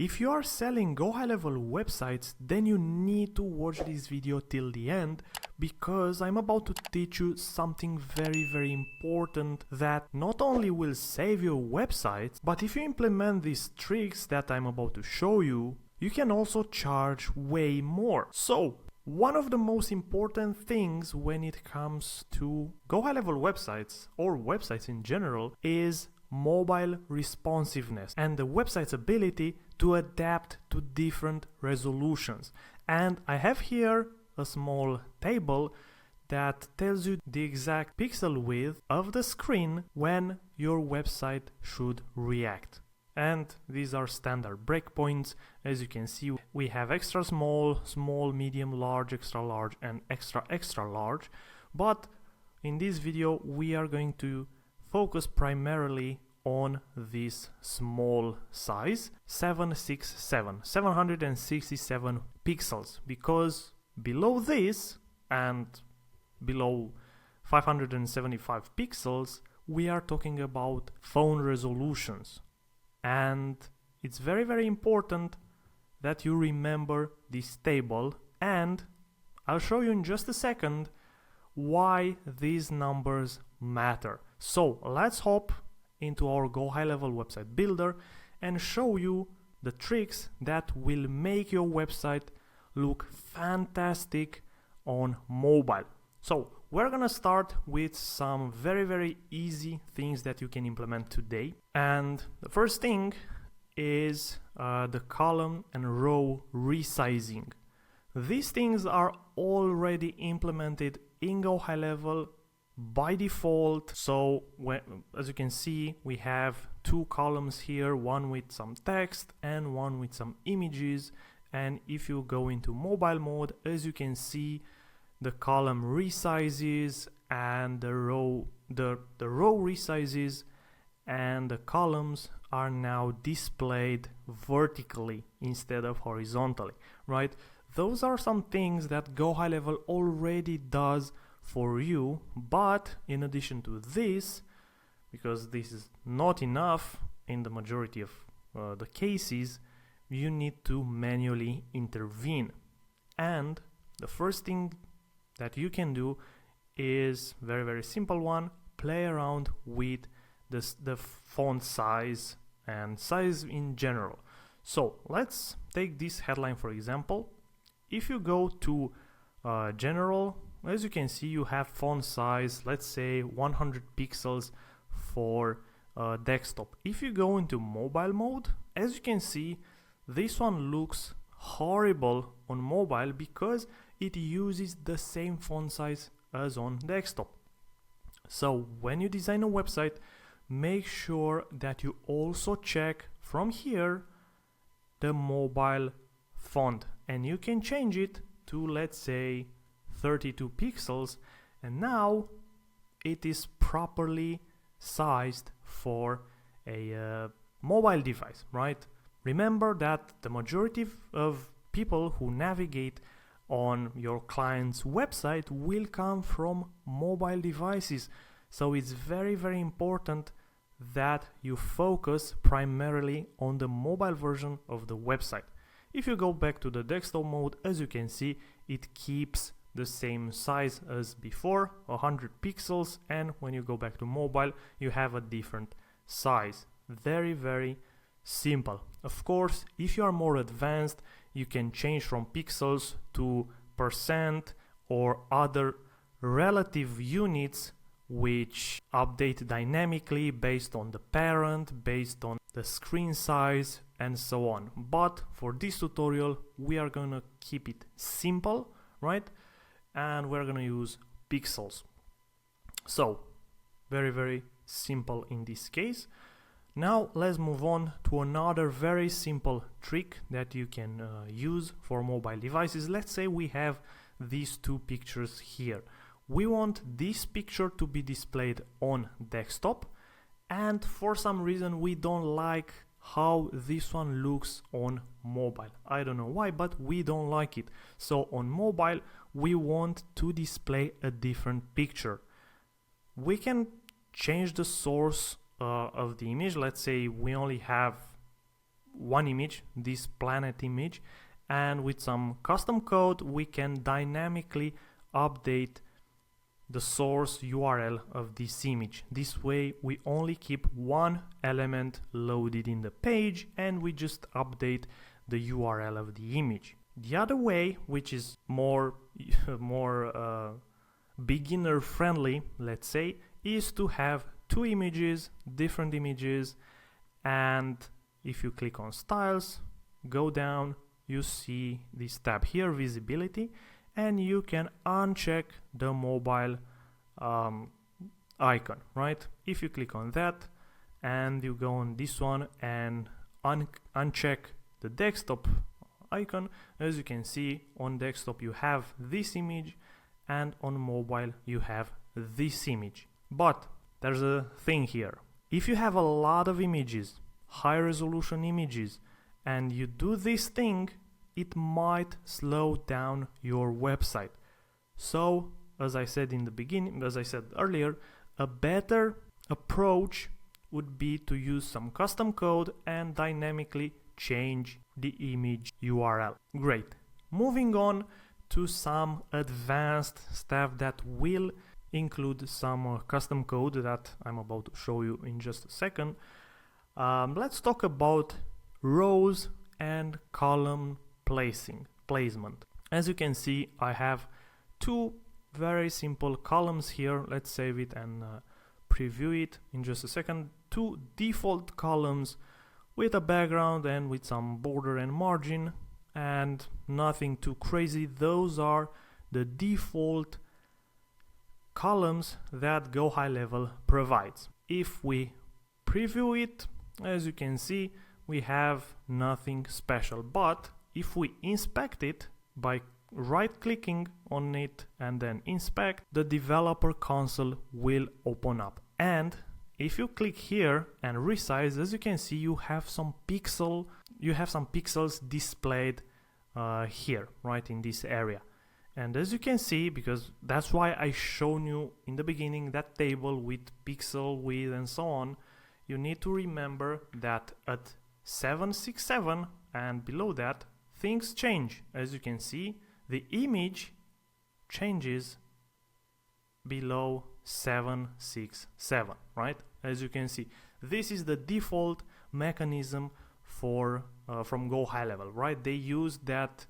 If you are selling GoHighLevel websites, then you need to watch this video till the end, because I'm about to teach you something very important that not only will save your websites, but if you implement these tricks that I'm about to show you, you can also charge way more. So, one of the most important things when it comes to GoHighLevel websites or websites in general is mobile responsiveness and the website's ability to adapt to different resolutions. And I have here a small table that tells you the exact pixel width of the screen when your website should react. And these are standard breakpoints. As you can see, we have extra small, small, medium, large, extra large, and extra large. But in this video, we are going to focus primarily on this small size, 767 pixels, because below this and below 575 pixels, we are talking about phone resolutions. And it's very important that you remember this table, and I'll show you in just a second why these numbers matter. So let's hop into our GoHighLevel website builder and show you the tricks that will make your website look fantastic on mobile. So we're gonna start with some very easy things that you can implement today. And the first thing is the column and row resizing. These things are already implemented in GoHighLevel by default. So as you can see, we have two columns here, one with some text and one with some images. And if you go into mobile mode, as you can see, the column resizes and the row resizes, and the columns are now displayed vertically instead of horizontally, right? Those are some things that GoHighLevel already does for you, but in addition to this, because this is not enough in the majority of the cases, you need to manually intervene. And the first thing that you can do is very simple one: play around with the font size and size in general. So let's take this headline for example. If you go to general, as you can see, you have font size, let's say 100 pixels for desktop. If you go into mobile mode, as you can see, this one looks horrible on mobile because it uses the same font size as on desktop. So when you design a website, make sure that you also check from here the mobile font, and you can change it to, let's say, 32 pixels, and now it is properly sized for a mobile device, right? Remember that the majority of people who navigate on your client's website will come from mobile devices. So it's very important that you focus primarily on the mobile version of the website. If you go back to the desktop mode, as you can see, it keeps the same size as before, 100 pixels, and when you go back to mobile, you have a different size. Very simple. Of course, if you are more advanced, you can change from pixels to percent or other relative units which update dynamically based on the parent, based on the screen size, and so on. But for this tutorial, we are gonna keep it simple, right? And we're gonna use pixels. So very simple in this case. Now let's move on to another very simple trick that you can use for mobile devices. Let's say we have these two pictures here. We want this picture to be displayed on desktop, and for some reason we don't like how this one looks on mobile. I don't know why, but we don't like it. So on mobile, we want to display a different picture. We can change the source of the image. Let's say we only have one image, this planet image, and with some custom code we can dynamically update the source URL of this image. This way we only keep one element loaded in the page and we just update the URL of the image. The other way, which is more beginner friendly, let's say, is to have two images, different images, and if you click on styles, go down, you see this tab here, visibility, and you can uncheck the mobile icon, right? If you click on that and you go on this one and uncheck the desktop icon, as you can see, on desktop you have this image and on mobile you have this image. But there's a thing here. If you have a lot of images, high resolution images, and you do this thing, it might slow down your website. So, as I said in the beginning, as I said earlier, a better approach would be to use some custom code and dynamically change the image URL. Great. Moving on to some advanced stuff that will include some custom code that I'm about to show you in just a second. Let's talk about rows and column placement. As you can see, I have two very simple columns here. Let's save it and preview it in just a second. Two default columns with a background and with some border and margin, and nothing too crazy. Those are the default columns that GoHighLevel provides. If we preview it, as you can see, we have nothing special. But if we inspect it by right-clicking on it and then inspect, the developer console will open up. And if you click here and resize, as you can see, you have some pixels displayed here, right in this area. And as you can see, because that's why I shown you in the beginning that table with pixel width and so on, you need to remember that at 767 and below that, things change. As you can see, the image changes below 767, right? As you can see, this is the default mechanism for from GoHighLevel, right? They use that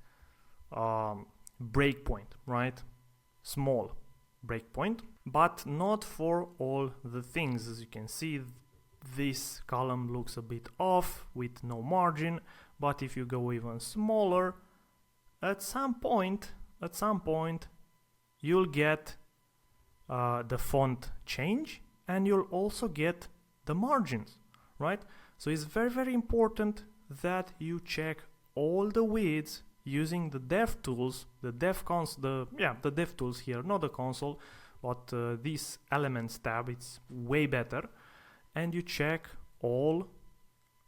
breakpoint, right? Small breakpoint, but not for all the things. As you can see, this column looks a bit off with no margin, but if you go even smaller, at some point you'll get the font change, and you'll also get the margins, right? So it's very, very important that you check all the widths using the dev tools, the dev tools here, not the console, but this elements tab. It's way better, and you check all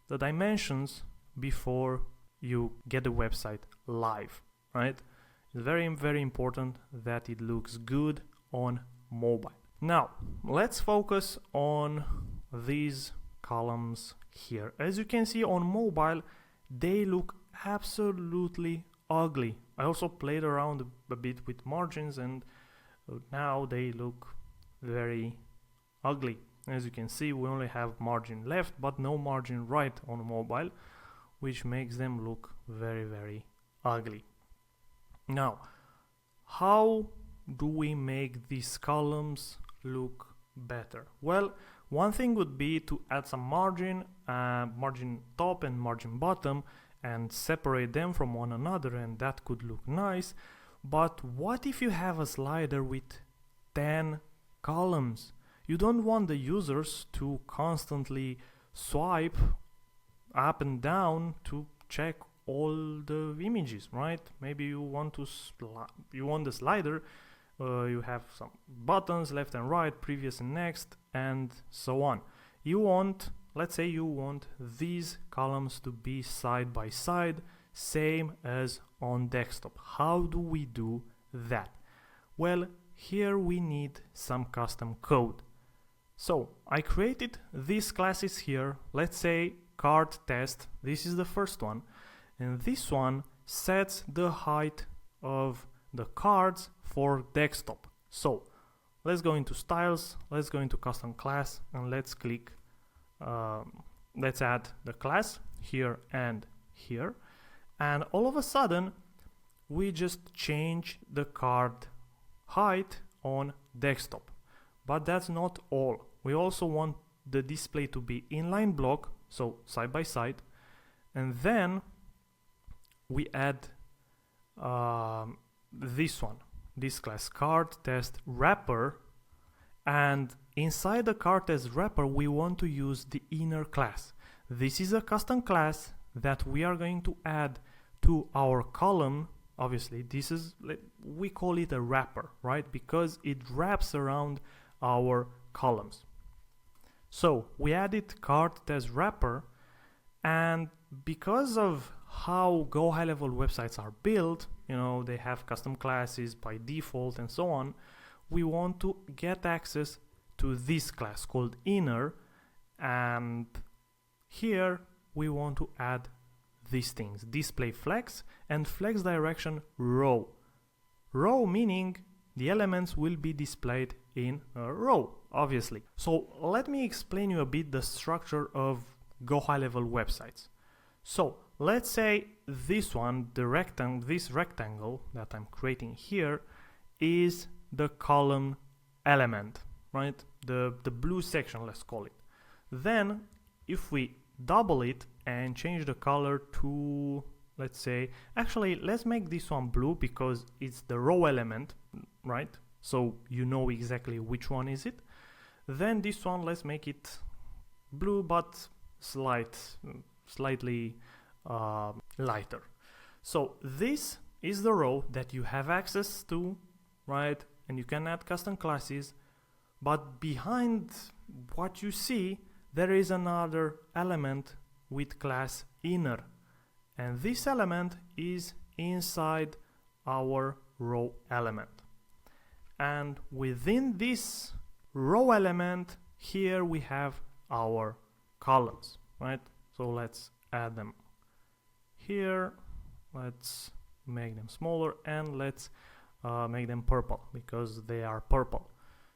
the dimensions before you get the website live, right? It's very, very important that it looks good on mobile. Now let's focus on these columns here. As you can see, on mobile they look absolutely ugly. I also played around a bit with margins, and now they look very ugly. As you can see, we only have margin left but no margin right on mobile, which makes them look very, very ugly. Now, how do we make these columns look better? Well, one thing would be to add some margin top and margin bottom, and separate them from one another, and that could look nice. But what if you have a slider with 10 columns? You don't want the users to constantly swipe up and down to check all the images, right? Maybe you want the slider, you have some buttons left and right, previous and next, and so on. Let's say you want these columns to be side by side, same as on desktop. How do we do that? Well, here we need some custom code. So I created these classes here. Let's say card test. This is the first one, and this one sets the height of the cards for desktop. So let's go into styles, let's go into custom class, and let's click let's add the class here and here, and all of a sudden we just change the card height on desktop. But that's not all. We also want the display to be inline block, so side by side, and then we add this one, this class card test wrapper, and inside the card test wrapper we want to use the inner class. This is a custom class that we are going to add to our column. Obviously this is, we call it a wrapper, right, because it wraps around our columns. So we added card test wrapper, and because of how GoHighLevel websites are built, you know, they have custom classes by default and so on, we want to get access to this class called inner, and here we want to add these things: display flex and flex direction row. Row meaning the elements will be displayed in a row, obviously. So let me explain you a bit the structure of GoHighLevel websites. So let's say this one, this rectangle that I'm creating here, is the column element, right? The blue section, let's call it. Then if we double it and change the color to, let's say, actually let's make this one blue because it's the row element, right? So you know exactly which one is it. Then this one, let's make it blue but slightly lighter. So this is the row that you have access to, right? And you can add custom classes, but behind what you see there is another element with class inner, and this element is inside our row element. And within this row element here we have our columns, right? So let's add them here, let's make them smaller, and let's make them purple because they are purple.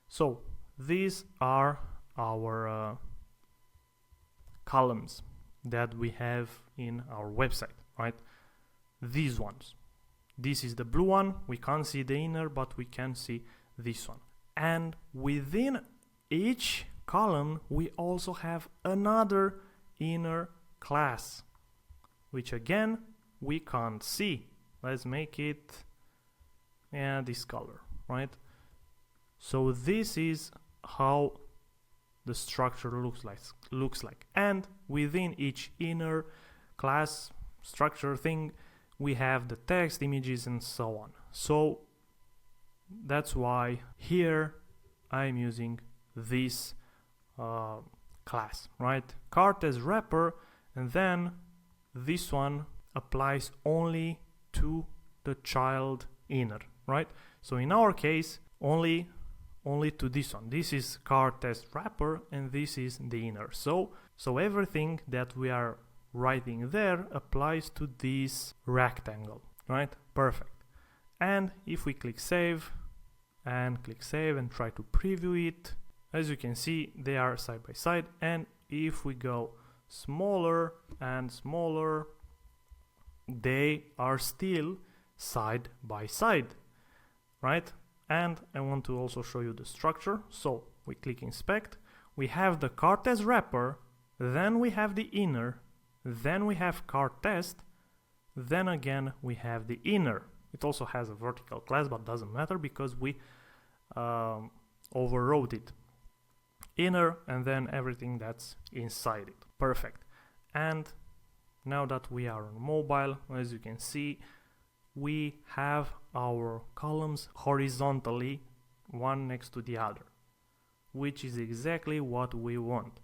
So these are our columns that we have in our website, right? These ones. This is the blue one. We can't see the inner, but we can see this one. And within each column we also have another inner class, which again we can't see. Let's make it this color, right? So this is how the structure looks like. And within each inner class structure thing we have the text, images, and so on. So that's why here I'm using this class, right? Card as wrapper, and then this one applies only to the child inner, right? So in our case only to this one. This is card test wrapper and this is the inner. So everything that we are writing there applies to this rectangle, right? Perfect. And if we click save and try to preview it, as you can see they are side by side, and if we go smaller and smaller they are still side by side, right? And I want to also show you the structure. So we click inspect, we have the card test wrapper, then we have the inner, then we have card test, then again we have the inner. It also has a vertical class, but doesn't matter because we overrode it. Inner, and then everything that's inside it. Perfect. And now that we are on mobile, as you can see, we have our columns horizontally, one next to the other, which is exactly what we want.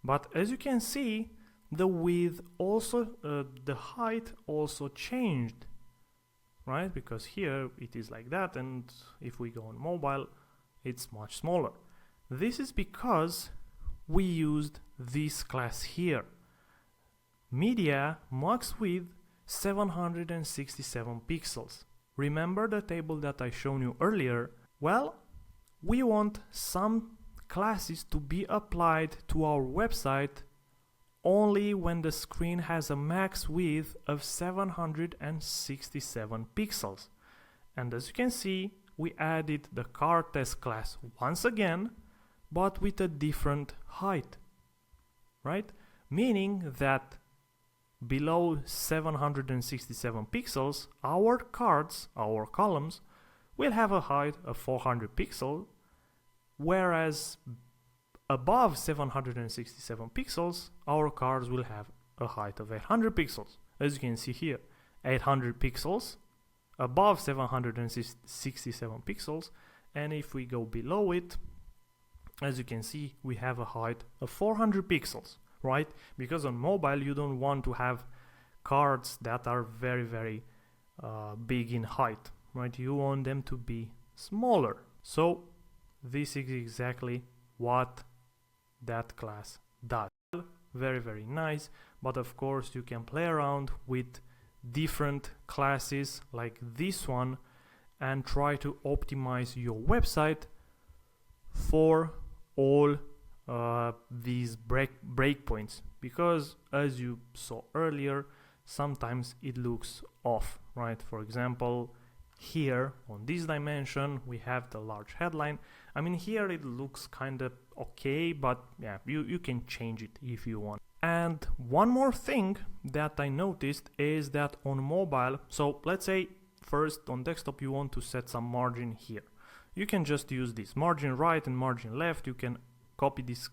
But as you can see, the width also, the height also changed, right? Because here it is like that, and if we go on mobile, it's much smaller. This is because we used this class here. Media max width 767 pixels. Remember the table that I shown you earlier? Well, we want some classes to be applied to our website only when the screen has a max width of 767 pixels. And as you can see, we added the card test class once again, but with a different height, right? Meaning that below 767 pixels, our cards, our columns, will have a height of 400 pixels, whereas above 767 pixels, our cards will have a height of 800 pixels. As you can see here, 800 pixels above 767 pixels, and if we go below it, as you can see, we have a height of 400 pixels, right? Because on mobile you don't want to have cards that are very big in height, right? You want them to be smaller. So this is exactly what that class does. Very nice, but of course you can play around with different classes like this one and try to optimize your website for all these breakpoints, because as you saw earlier, sometimes it looks off, right? For example, here on this dimension we have the large headline. I mean, here it looks kind of okay, but yeah, you can change it if you want. And one more thing that I noticed is that on mobile, so let's say first on desktop you want to set some margin here. You can just use this margin right and margin left. You can copy these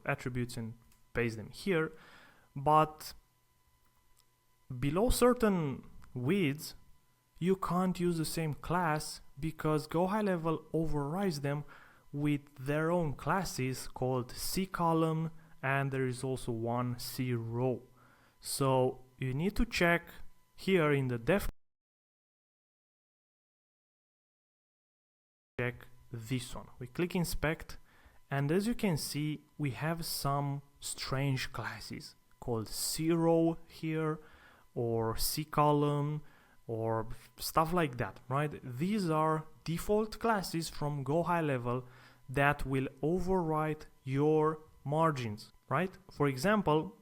attributes and paste them here, but below certain widths you can't use the same class because GoHighLevel overrides them with their own classes called ccolumn, and there is also one crow. So you need to check here in the def, check this one. We click inspect, and as you can see we have some strange classes called crow here or ccolumn or stuff like that, right? These are default classes from GoHighLevel that will override your margins, right? For example,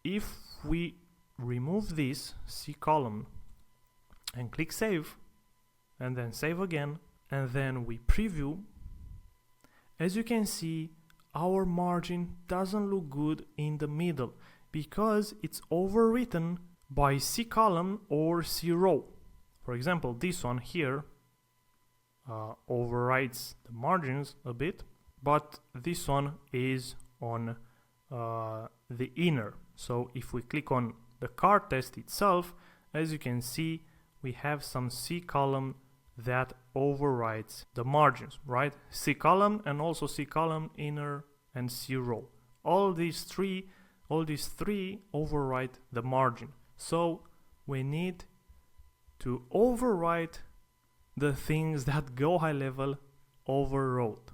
if we remove this ccolumn and click save and then save again and then we preview, as you can see our margin doesn't look good in the middle because it's overwritten by ccolumn or crow. For example, this one here overrides the margins a bit, but this one is on the inner. So if we click on the card test itself, as you can see we have some ccolumn that overrides the margins, right? Ccolumn and also ccolumn, inner and crow. All these three override the margin. So we need to override the things that GoHighLevel overrode.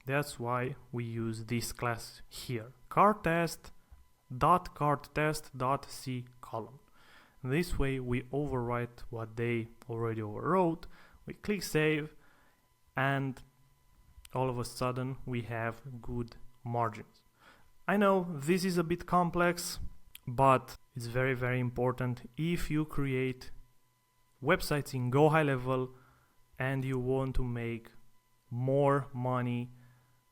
That's why we use this class here, cardtest.cardtest.ccolumn. This way we overwrite what they already overrode. We click save and all of a sudden we have good margins. I know this is a bit complex, but it's very important if you create websites in GoHighLevel and you want to make more money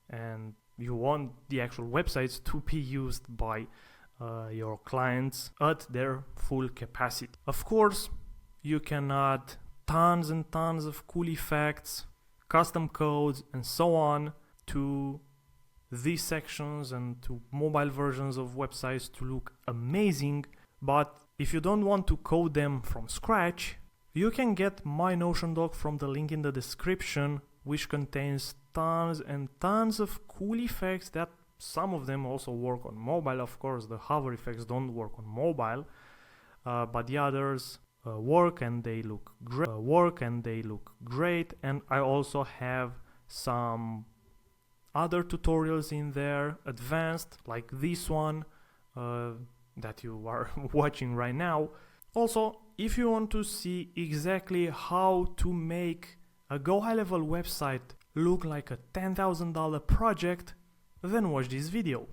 and you want the actual websites to be used by your clients at their full capacity. Of course, you can add tons and tons of cool effects, custom codes and so on to these sections and to mobile versions of websites to look amazing, but if you don't want to code them from scratch, you can get my Notion doc from the link in the description, which contains tons and tons of cool effects that some of them also work on mobile. Of course, the hover effects don't work on mobile, but the others work and they look great. And I also have some other tutorials in there, advanced, like this one, that you are watching right now. Also, if you want to see exactly how to make a GoHighLevel website look like a $10,000 project, then watch this video.